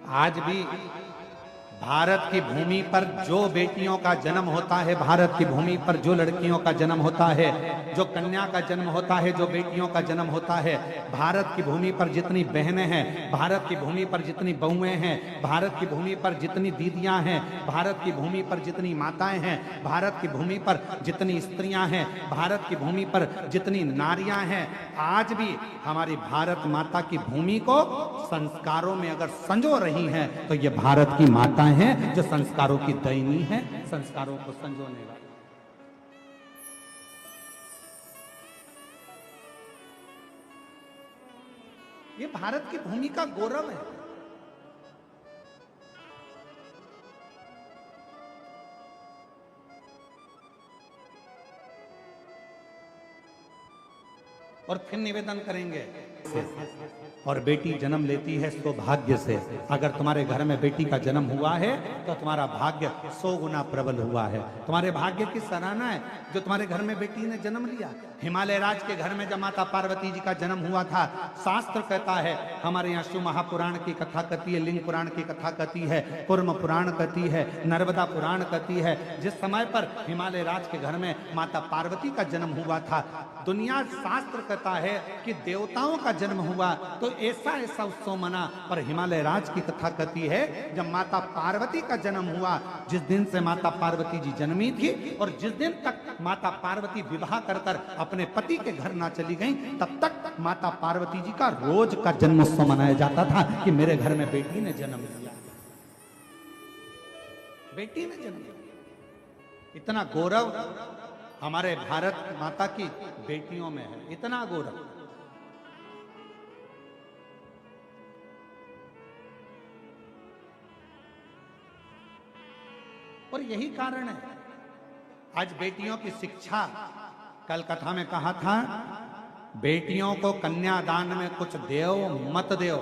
आज भी भारत की भूमि पर जो बेटियों का जन्म होता है, भारत की भूमि पर जो लड़कियों का जन्म होता है, जो कन्या का जन्म होता है, जो बेटियों का जन्म होता है, भारत की भूमि पर जितनी बहनें हैं, भारत की भूमि पर जितनी बहुएं हैं, भारत की भूमि पर जितनी दीदियां हैं, भारत की भूमि पर जितनी माताएं हैं, भारत की भूमि पर जितनी स्त्रियां हैं, भारत की भूमि पर जितनी नारियां हैं, आज भी हमारी भारत माता की भूमि को संस्कारों में अगर संजो रही हैं तो ये भारत की माताएं हैं जो संस्कारों की दैनी है, संस्कारों को संजोने वाली। ये भारत की भूमि का गौरव है। और फिर निवेदन करेंगे, और बेटी जन्म लेती है सौभाग्य से। अगर तुम्हारे घर में बेटी का जन्म हुआ है तो तुम्हारा भाग्य 100 गुना प्रबल हुआ है। तुम्हारे भाग्य की सराहना है जो तुम्हारे घर में बेटी ने जन्म लिया। हिमालय राज के घर में जब माता पार्वती जी का जन्म हुआ था, शास्त्र कहता है, हमारे यहाँ शिव महापुराण की कथा कहती है, लिंग पुराण की कथा कहती है, कुर्म पुराण कहती है, नर्मदा पुराण कहती है, जिस समय पर हिमालय राज के घर में माता पार्वती का जन्म हुआ था, दुनिया शास्त्र कहता है कि देवताओं का जन्म हुआ तो ऐसा ऐसा उत्सव मना। पर हिमालय राज की कथा कहती है जब माता पार्वती का जन्म हुआ, जिस दिन से माता पार्वती जी जन्मी थी और जिस दिन तक माता पार्वती विवाह कर कर अपने पति के घर ना चली गई, तब तक माता पार्वती जी का रोज का जन्मोत्सव मनाया जाता था कि मेरे घर में बेटी ने जन्म लिया, बेटी ने जन्म लिया। इतना गौरव हमारे भारत माता की बेटियों में है, इतना गौरव। और यही कारण है आज बेटियों की शिक्षा, कल कथा में कहा था, बेटियों को कन्यादान में कुछ देओ मत देओ,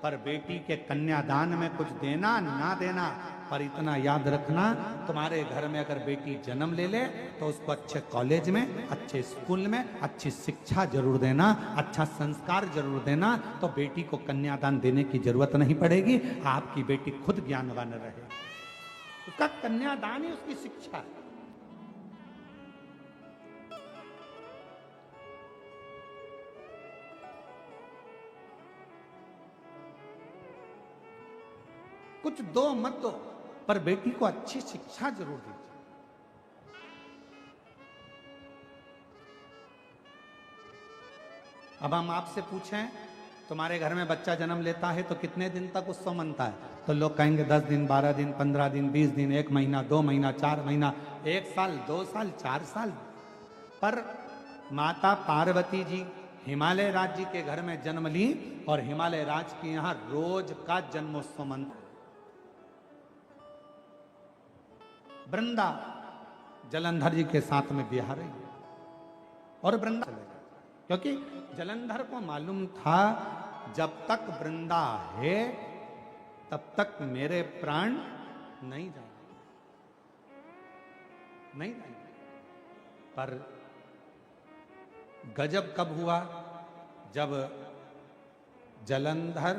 पर बेटी के कन्यादान में कुछ देना ना देना, पर इतना याद रखना, तुम्हारे घर में अगर बेटी जन्म ले ले तो उसको अच्छे कॉलेज में, अच्छे स्कूल में अच्छी शिक्षा जरूर देना, अच्छा संस्कार जरूर देना, तो बेटी को कन्यादान देने की जरूरत नहीं पड़ेगी। आपकी बेटी खुद ज्ञानवान रहे, उसका कन्यादान ही उसकी शिक्षा है। कुछ दो मत दो, पर बेटी को अच्छी शिक्षा जरूर दीजिए। अब हम आपसे पूछें, तुम्हारे घर में बच्चा जन्म लेता है तो कितने दिन तक उत्सव मनता है? तो लोग कहेंगे 10 दिन, 12 दिन, 15 दिन, 20 दिन, 1 महीना, 2 महीना, 4 महीना, 1 साल, 2 साल, 4 साल। पर माता पार्वती जी हिमालय राज जी के घर में जन्म ली और हिमालय राज के यहाँ रोज का जन्मोत्सव मनता है। वृंदा जलंधर जी के साथ में बिहार रही और वृंदा चलेगा, क्योंकि जलंधर को मालूम था जब तक वृंदा है तब तक मेरे प्राण नहीं जाएंगे, नहीं जाएंगे। पर गजब कब हुआ, जब जलंधर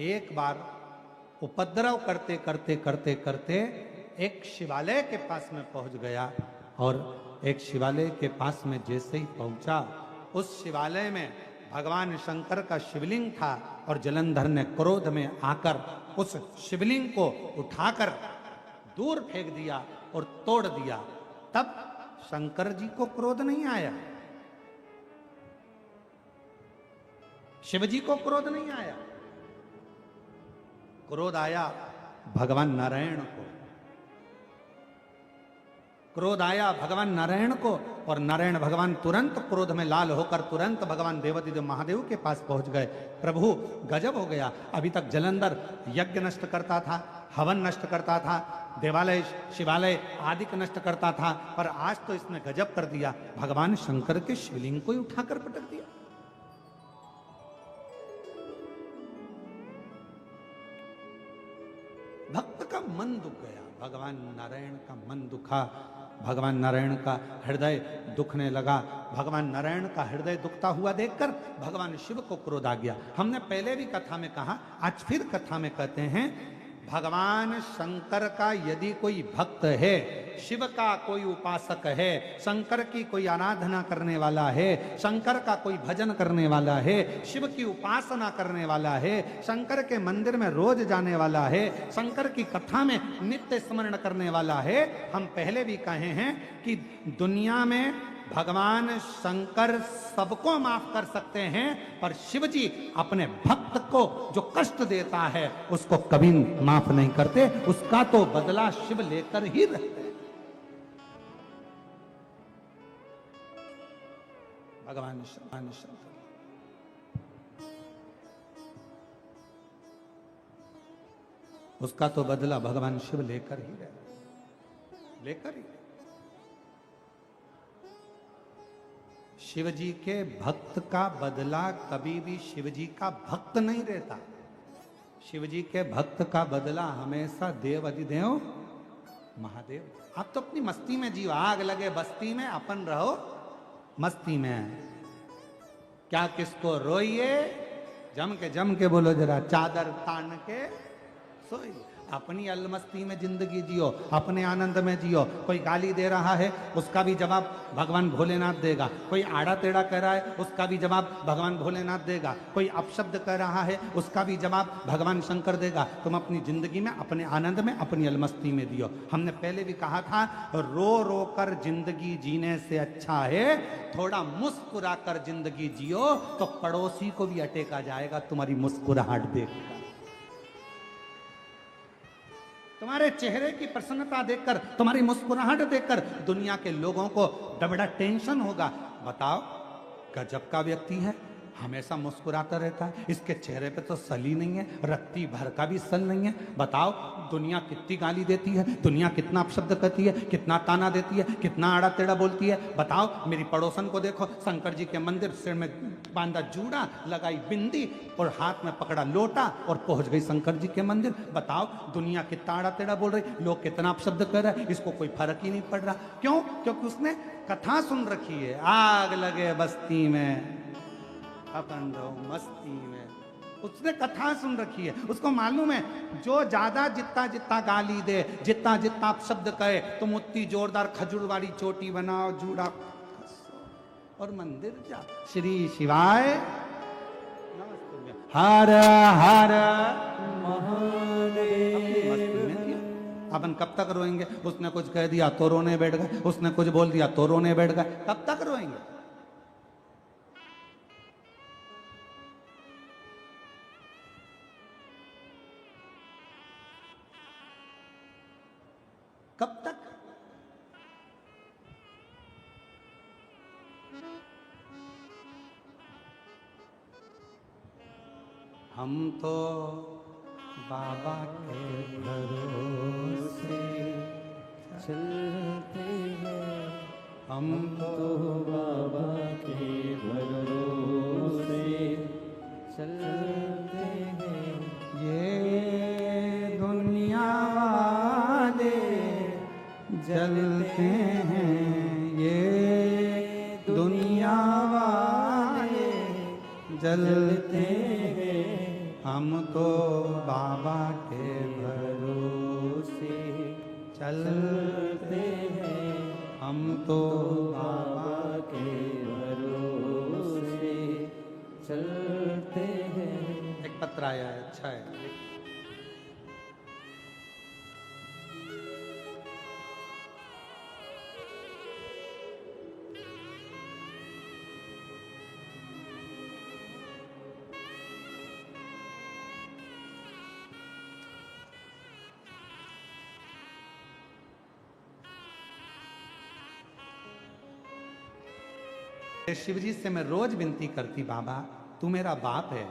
एक बार उपद्रव करते करते करते करते एक शिवालय के पास में पहुंच गया, और एक शिवालय के पास में जैसे ही पहुंचा, उस शिवालय में भगवान शंकर का शिवलिंग था, और जलंधर ने क्रोध में आकर उस शिवलिंग को उठाकर दूर फेंक दिया और तोड़ दिया। तब शंकर जी को क्रोध नहीं आया, शिव जी को क्रोध नहीं आया, क्रोध आया भगवान नारायण को, क्रोध आया भगवान नारायण को। और नारायण भगवान तुरंत क्रोध में लाल होकर तुरंत भगवान देवादिदेव महादेव के पास पहुंच गए। प्रभु गजब हो गया, अभी तक जलंधर यज्ञ नष्ट करता था, हवन नष्ट करता था, देवालय शिवालय आदि का नष्ट करता था, पर आज तो इसने गजब कर दिया, भगवान शंकर के शिवलिंग को ही उठाकर पटक दिया। भक्त का मन दुख गया, भगवान नारायण का मन दुखा, भगवान नारायण का हृदय दुखने लगा। भगवान नारायण का हृदय दुखता हुआ देखकर भगवान शिव को क्रोध आ गया। हमने पहले भी कथा में कहा, आज फिर कथा में कहते हैं, भगवान शंकर का यदि कोई भक्त है, शिव का कोई उपासक है, शंकर की कोई आराधना करने वाला है, शंकर का कोई भजन करने वाला है, शिव की उपासना करने वाला है, शंकर के मंदिर में रोज जाने वाला है, शंकर की कथा में नित्य स्मरण करने वाला है, हम पहले भी कहे हैं कि दुनिया में भगवान शंकर सबको माफ कर सकते हैं, पर शिव जी अपने भक्त को जो कष्ट देता है उसको कभी माफ नहीं करते, उसका तो बदला शिव लेकर ही रहते हैं। भगवान शंकर उसका तो बदला भगवान शिव लेकर ही रहते, लेकर ही। शिव जी के भक्त का बदला कभी भी शिव जी का भक्त नहीं रहता। शिव जी के भक्त का बदला हमेशा देव अधिदेव महादेव। आप तो अपनी मस्ती में जीव, आग लगे बस्ती में, अपन रहो मस्ती में। क्या किसको रोइए, जम के बोलो जरा, चादर तान के सोइए। अपनी अलमस्ती में जिंदगी जियो, अपने आनंद में जियो। कोई गाली दे रहा है उसका भी जवाब भगवान भोलेनाथ देगा, कोई आड़ा टेढ़ा कह रहा है उसका भी जवाब भगवान भोलेनाथ देगा, कोई अपशब्द कह रहा है उसका भी जवाब भगवान शंकर देगा। तुम अपनी जिंदगी में, अपने आनंद में, अपनी अलमस्ती में दियो। हमने पहले भी कहा था, रो रो कर जिंदगी जीने से अच्छा है थोड़ा मुस्कुरा कर जिंदगी जियो, तो पड़ोसी को भी अटेका जाएगा तुम्हारी मुस्कुराहट देखकर। तुम्हारे चेहरे की प्रसन्नता देखकर, तुम्हारी मुस्कुराहट देखकर दुनिया के लोगों को बड़ा टेंशन होगा। बताओ, गजब का व्यक्ति है, हमेशा मुस्कुराता रहता है, इसके चेहरे पे तो सल ही नहीं है, रत्ती भर का भी सल नहीं है। बताओ, दुनिया कितनी गाली देती है, दुनिया कितना अपशब्द कहती है, कितना ताना देती है, कितना आड़ा टेढ़ा बोलती है। बताओ, मेरी पड़ोसन को देखो, शंकर जी के मंदिर, सिर में बांधा जूड़ा, लगाई बिंदी और हाथ में पकड़ा लोटा और पहुंच गई शंकर जी के मंदिर। बताओ, दुनिया कितना आड़ा टेढ़ा बोल रही, लोग कितना अपशब्द कर रहे हैं, इसको कोई फर्क ही नहीं पड़ रहा। क्यों? क्योंकि उसने कथा सुन रखी है, आग लगे बस्ती में अपन रहो मस्ती में। उसने कथा सुन रखी है, उसको मालूम है जो ज्यादा जितना जितना गाली दे, जितना जितना आप शब्द कहे, तुम उतनी जोरदार खजूर वाली चोटी बनाओ, जूड़ा और मंदिर जा। श्री शिवाय हर हर महादेव। अपन कब तक रोएंगे? उसने कुछ कह दिया तो रोने बैठ गए, उसने कुछ बोल दिया तो रोने बैठ गए, कब तक रोएंगे? कब तक? हम तो बाबा के भरोसे चलते हैं, हम तो बाबा के भरोसे चलते हैं। ये दुनिया वाले जलते हैं, ये दुनिया वाले जलते हैं, हम तो बाबा के भरोसे चलते हैं, हम तो बाबा के भरोसे चलते हैं। एक पत्र आया है, अच्छा है। शिव जी से मैं रोज विनती करती, बाबा तू मेरा बाप है,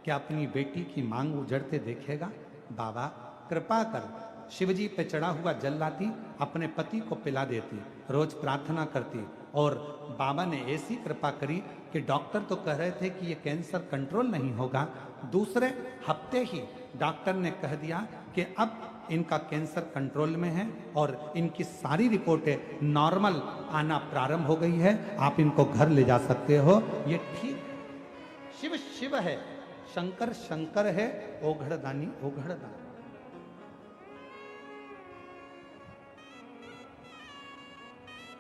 क्या अपनी बेटी की मांग उजड़ते देखेगा? बाबा कृपा कर। शिव जी पे चढ़ा हुआ जल लाती, अपने पति को पिला देती, रोज प्रार्थना करती। और बाबा ने ऐसी कृपा करी कि डॉक्टर तो कह रहे थे कि ये कैंसर कंट्रोल नहीं होगा, दूसरे हफ्ते ही डॉक्टर ने कह दिया कि अब इनका कैंसर कंट्रोल में है और इनकी सारी रिपोर्टें नॉर्मल आना प्रारंभ हो गई है। आप इनको घर ले जा सकते हो, ये ठीक है। शिव शिव है, शंकर शंकर है, ओघड़दानी ओघड़दानी।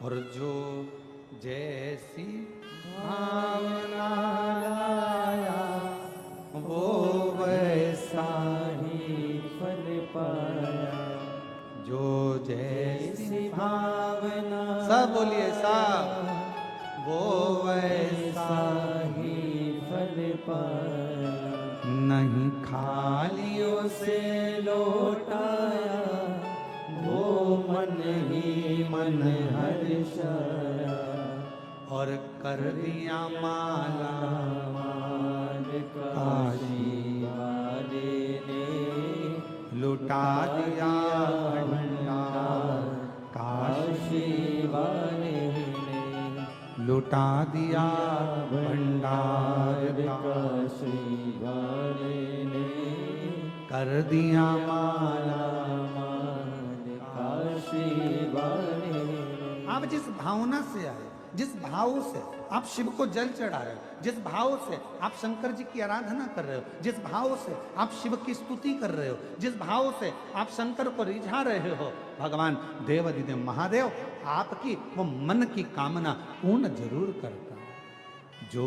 और जो जैसी भावना लाया वो वैसा ही फल पाया। जो जैसी भावना सब बोलिए सब, वो वैसा ही फल पाया। नहीं खालियों से लौटाया वो मन ही मन हर्षाया। और कर दिया माला माल काशी वाले ने लुटा दिया भंडार, काशी काशी वाले ने लुटा दिया भंडार का, काशी वाले ने कर दिया माला। काशी वाले ने। आप जिस भावना से आए, जिस भाव से आप शिव को जल चढ़ा रहे हो, जिस भाव से आप शंकर जी की आराधना कर रहे हो, जिस भाव से आप शिव की स्तुति कर रहे हो, जिस भाव से आप शंकर को रिझा रहे हो, भगवान देवाधिदेव महादेव आपकी वो मन की कामना पूर्ण जरूर करता है। जो